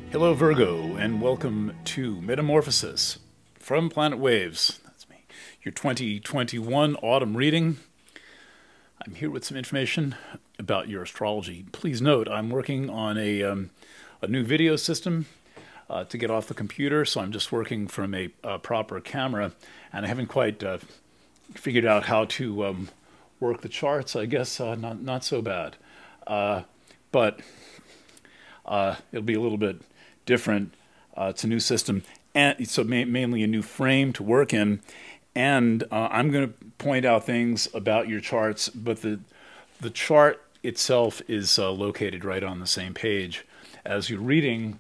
Hello Virgo, and welcome to Metamorphosis from Planet Waves. That's me. Your 2021 autumn reading. I'm here with some information about your astrology. Please note, I'm working on a new video system to get off the computer, so I'm just working from a proper camera, and I haven't quite figured out how to work the charts. I guess not so bad, but it'll be a little bit different. It's a new system, and so mainly a new frame to work in. And I'm going to point out things about your charts, but the chart itself is located right on the same page as your reading.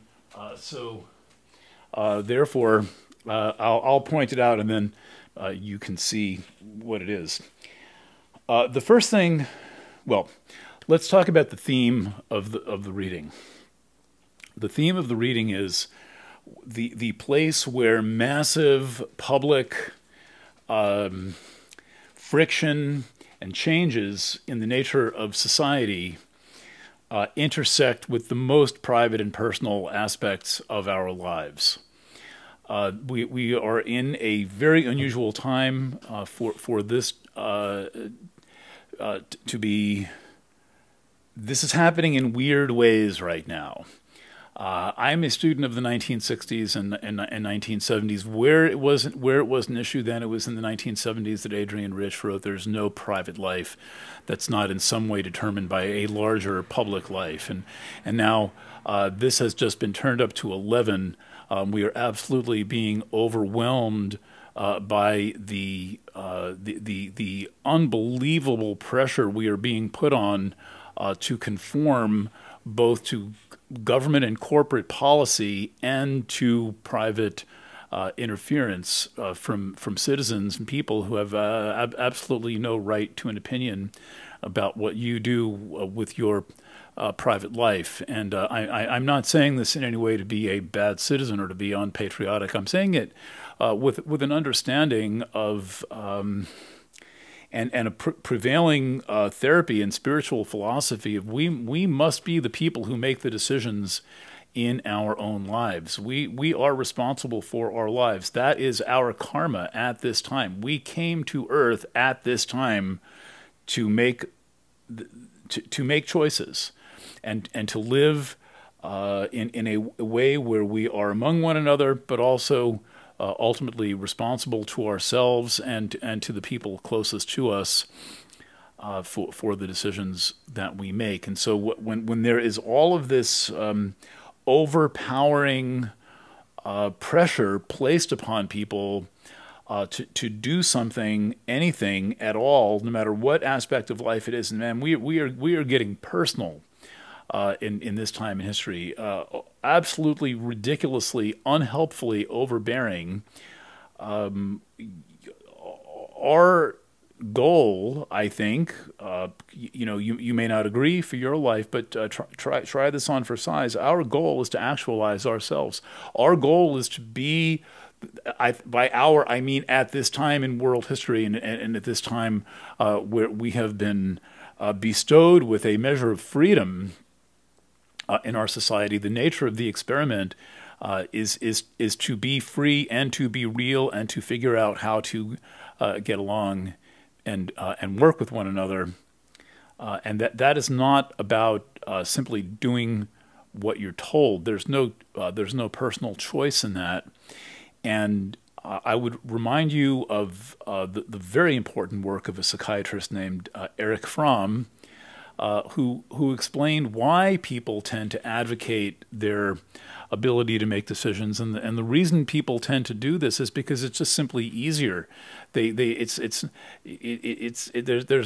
Therefore, I'll point it out, and then you can see what it is. The first thing, well, let's talk about the theme of the reading. The theme of the reading is the place where massive public friction and changes in the nature of society intersect with the most private and personal aspects of our lives. We are in a very unusual time for this to be. This is happening in weird ways right now. I'm a student of the 1960s and 1970s. Where it was an issue then, it was in the 1970s that Adrienne Rich wrote, "There's no private life that's not in some way determined by a larger public life." And now this has just been turned up to 11. We are absolutely being overwhelmed by the unbelievable pressure we are being put on to conform both to government and corporate policy and to private interference from citizens and people who have absolutely no right to an opinion about what you do with your private life. And I'm not saying this in any way to be a bad citizen or to be unpatriotic. I'm saying it with an understanding of and a prevailing therapy and spiritual philosophy of we must be the people who make the decisions in our own lives. We are responsible for our lives. That is our karma at this time. We came to Earth at this time to make choices and to live in a way where we are among one another, but also ultimately responsible to ourselves and to the people closest to us for the decisions that we make. And so when there is all of this overpowering pressure placed upon people to do something, anything at all, no matter what aspect of life it is, and man, we are getting personal in this time in history, absolutely ridiculously, unhelpfully overbearing. Our goal, I think, you may not agree for your life, but try this on for size. Our goal is to actualize ourselves. Our goal is to be, by our, I mean at this time in world history and at this time where we have been bestowed with a measure of freedom in our society. The nature of the experiment is to be free and to be real and to figure out how to get along and work with one another. And that is not about simply doing what you're told. There's no personal choice in that. And I would remind you of the very important work of a psychiatrist named Erich Fromm, who explained why people tend to advocate their ability to make decisions, and the reason people tend to do this is because it's just simply easier. There's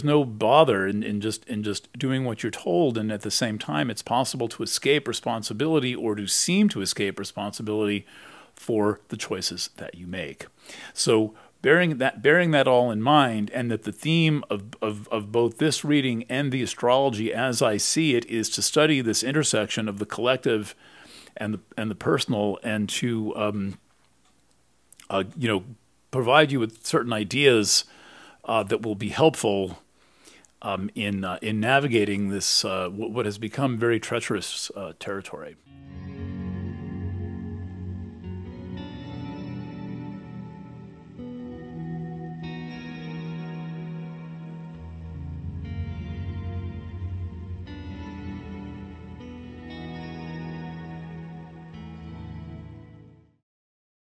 no bother in just doing what you're told, and at the same time, it's possible to escape responsibility or to seem to escape responsibility for the choices that you make. So bearing that all in mind, and that the theme of both this reading and the astrology as I see it is to study this intersection of the collective and the personal, and to provide you with certain ideas that will be helpful in navigating this what has become very treacherous territory.